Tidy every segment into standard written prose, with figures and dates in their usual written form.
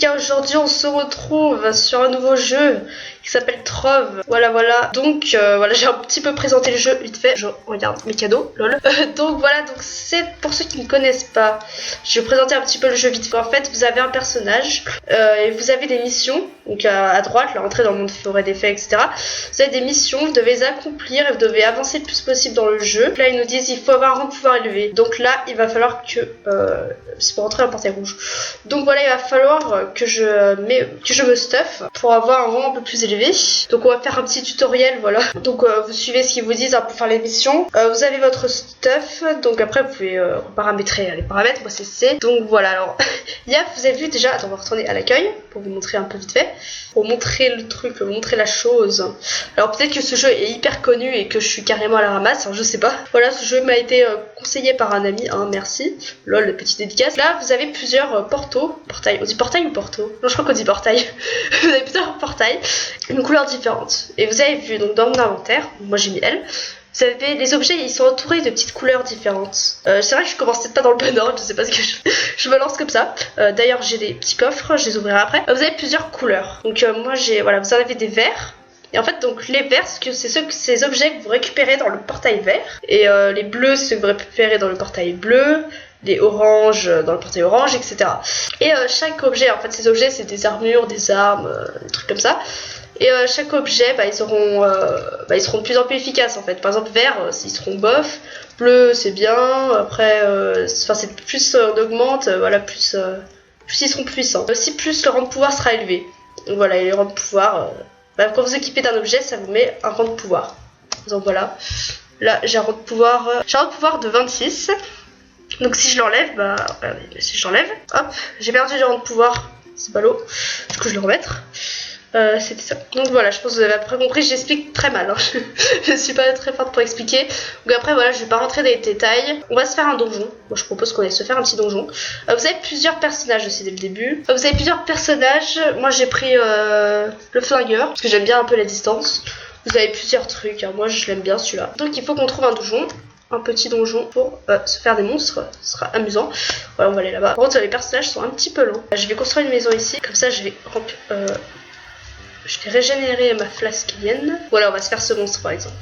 gars, aujourd'hui on se retrouve sur un nouveau jeu qui s'appelle Trove. Voilà. Donc voilà, j'ai un petit peu présenté le jeu vite fait. Je regarde mes cadeaux, lol. Donc voilà, donc c'est pour ceux qui ne connaissent pas. Je vais présenter un petit peu le jeu vite fait. En fait, vous avez un personnage et vous avez des missions. Donc à droite, la rentrée dans le monde forêt des fées, etc. Vous avez des missions, vous devez les accomplir et vous devez avancer le plus possible dans le jeu. Là, ils nous disent il faut avoir un rang de pouvoir élevé. Donc là, il va falloir que c'est pour rentrer dans le portail rouge. Donc voilà, il va falloir que je me stuff pour avoir un rang un peu plus élevé. Donc on va faire un petit tutoriel, voilà. Donc vous suivez ce qu'ils vous disent pour faire les missions. Vous avez votre stuff, donc après vous pouvez paramétrer les paramètres, moi c'est C. Donc voilà, alors vous avez vu déjà, attends, on va retourner à l'accueil pour vous montrer un peu vite fait. Pour montrer le truc, montrer la chose. Alors peut-être que ce jeu est hyper connu et que je suis carrément à la ramasse, alors je sais pas. Voilà, ce jeu m'a été conseillé par un ami, hein, merci. Lol, petite dédicace. Là vous avez plusieurs portails. On dit portail ou porto? Non, je crois qu'on dit portail. Vous avez plusieurs portails, une couleur différente. Et vous avez vu, donc dans mon inventaire, moi j'ai mis L. Vous avez les objets, ils sont entourés de petites couleurs différentes. C'est vrai que je commence peut-être pas dans le bon ordre, je sais pas ce que je me lance comme ça. D'ailleurs, j'ai des petits coffres, je les ouvrirai après. Vous avez plusieurs couleurs. Donc moi j'ai, voilà, vous en avez des verts. Et en fait, donc les verts, c'est ces objets que vous récupérez dans le portail vert. Et les bleus, c'est ceux que vous récupérez dans le portail bleu. Les oranges dans le portail orange, etc. Et chaque objet, en fait, ces objets, c'est des armures, des armes, des trucs comme ça. Et chaque objet, ils seront de plus en plus efficaces en fait. Par exemple, vert, ils seront bof. Bleu, c'est bien. Après, c'est plus on augmente, voilà, plus ils seront puissants. Aussi, plus le rang de pouvoir sera élevé. Donc voilà, et les rangs de pouvoir, quand vous équipez d'un objet, ça vous met un rang de pouvoir. Donc voilà. Là, j'ai un rang de pouvoir, de 26. Donc si je l'enlève, si je l'enlève, hop, j'ai perdu le rang de pouvoir. C'est ballot. Du coup, je vais le remettre. C'était ça. Donc voilà, je pense que vous avez à peu près compris, j'explique très mal, hein. Je suis pas très forte pour expliquer. Donc après voilà, je vais pas rentrer dans les détails. On va se faire un donjon. Moi je propose qu'on aille se faire un petit donjon. Vous avez plusieurs personnages aussi dès le début. Vous avez plusieurs personnages. Moi j'ai pris le flingueur, parce que j'aime bien un peu la distance. Vous avez plusieurs trucs, hein. Moi je l'aime bien celui-là. Donc il faut qu'on trouve un donjon. Un petit donjon pour se faire des monstres, ce sera amusant. Voilà, on va aller là-bas. Par contre les personnages sont un petit peu longs. Je vais construire une maison ici, comme ça je vais régénérer ma flasque alien. Voilà, on va se faire ce monstre par exemple.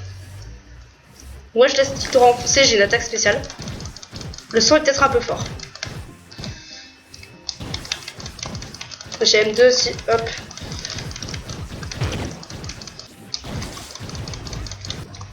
Moi je laisse le petit renforcer, j'ai une attaque spéciale. Le son est peut-être un peu fort. J'ai M2 aussi, hop.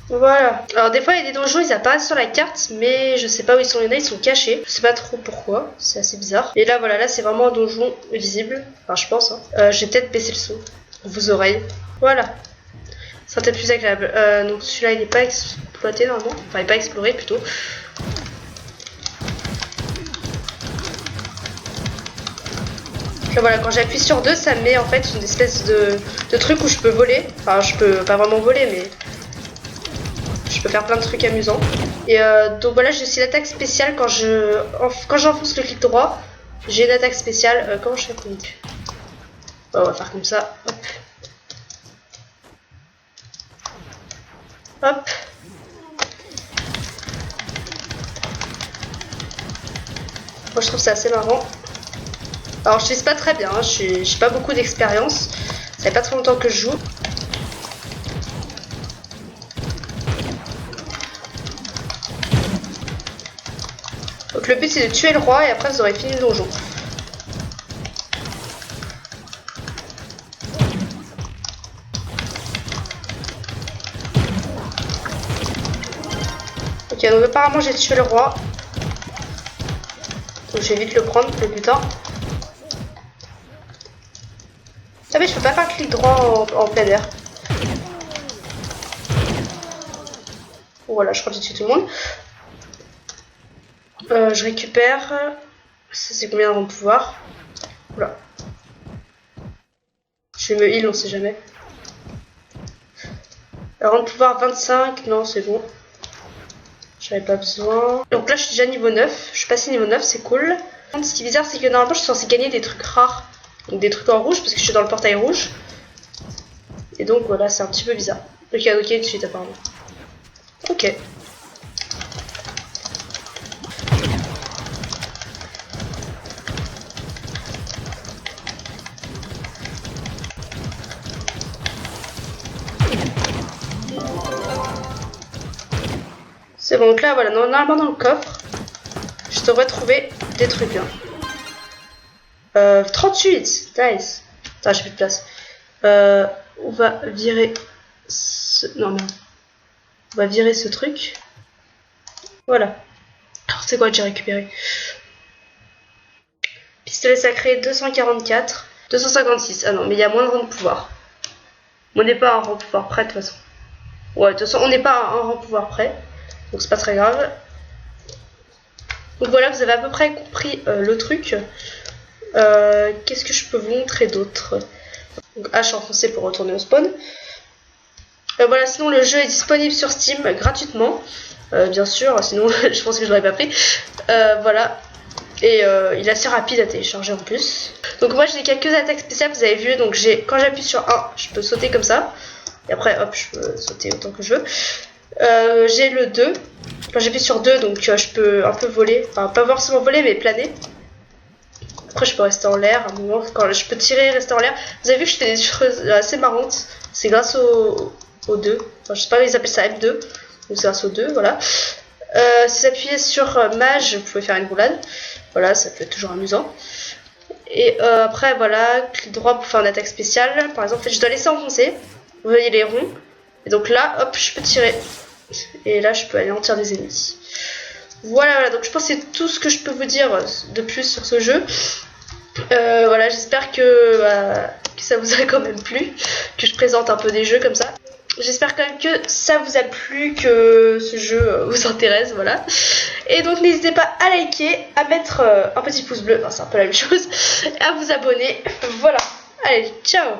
Voilà. Alors des fois il y a des donjons, ils apparaissent sur la carte, mais je sais pas où ils sont. Il y en a, ils sont cachés. Je sais pas trop pourquoi, c'est assez bizarre. Et là voilà, là c'est vraiment un donjon visible. Enfin je pense, hein. Je vais peut-être baisser le son pour vos oreilles. Voilà. Ça sera peut-être plus agréable. Donc celui-là il n'est pas exploité normalement. Enfin il n'est pas exploré plutôt. Là, voilà, quand j'appuie sur 2, ça me met en fait une espèce de truc où je peux voler. Enfin je peux pas vraiment voler mais... je peux faire plein de trucs amusants. Et donc voilà, j'ai aussi l'attaque spéciale quand j'enfonce le clic droit. J'ai une attaque spéciale. Comment je fais donc on va faire comme ça. Hop. Hop. Moi je trouve ça assez marrant. Alors je sais pas très bien, hein. J'ai pas beaucoup d'expérience. Ça fait pas très longtemps que je joue. Donc le but c'est de tuer le roi et après vous aurez fini le donjon. Ok, donc apparemment j'ai tué le roi. Donc je vais vite le prendre, le butin. Ah mais je peux pas faire clic droit en plein air. Voilà, je crois que j'ai tué tout le monde. Je récupère. Ça c'est combien de pouvoir? Oula. Je me heal, on sait jamais. Rang de pouvoir 25, non c'est bon. J'avais pas besoin. Donc là je suis déjà niveau 9. Je suis passé niveau 9, c'est cool. Ce qui est bizarre c'est que normalement je suis censée gagner des trucs rares. Donc des trucs en rouge parce que je suis dans le portail rouge. Et donc voilà, c'est un petit peu bizarre. Ok, ok, tout de suite apparemment. Ok. bon, donc là, voilà, normalement dans le coffre, je devrais trouver des trucs. Hein. 38, nice. Putain, j'ai plus de place. On va virer ce... Non, merde. On va virer ce truc. Voilà. Alors, c'est quoi que j'ai récupéré? Pistolet sacré 244. 256. Ah non, mais il y a moins de rang de pouvoir. On n'est pas à un rang de pouvoir près de toute façon. Ouais, de toute façon, on n'est pas à un rang de pouvoir près. Donc, c'est pas très grave. Donc voilà, vous avez à peu près compris le truc. Qu'est-ce que je peux vous montrer d'autre? Donc H enfoncé pour retourner au spawn. Voilà, sinon le jeu est disponible sur Steam gratuitement. Bien sûr, sinon je pense que je l'aurais pas pris. Voilà. Et il est assez rapide à télécharger en plus. Donc moi j'ai quelques attaques spéciales, vous avez vu. Donc quand j'appuie sur 1, je peux sauter comme ça. Et après hop, je peux sauter autant que je veux. J'ai le 2. Quand j'appuie sur 2, donc je peux un peu voler. Enfin pas forcément voler mais planer. Après je peux rester en l'air à un moment, quand je peux tirer et rester en l'air. Vous avez vu que je fais des choses assez marrantes. C'est grâce au 2. Enfin, je sais pas, ils appellent ça M2. Donc c'est grâce au 2, voilà. Si vous appuyez sur mage, vous pouvez faire une roulade. Voilà, ça peut être toujours amusant. Et après voilà, clic droit pour faire une attaque spéciale. Par exemple, je dois laisser enfoncer. Vous voyez les ronds. Et donc là, hop, je peux tirer. Et là, je peux anéantir des ennemis. Voilà, donc je pense que c'est tout ce que je peux vous dire de plus sur ce jeu. Voilà, j'espère que ça vous a quand même plu, que je présente un peu des jeux comme ça. J'espère quand même que ça vous a plu, que ce jeu vous intéresse, voilà. Et donc n'hésitez pas à liker, à mettre un petit pouce bleu, enfin, c'est un peu la même chose, à vous abonner, voilà. Allez, ciao!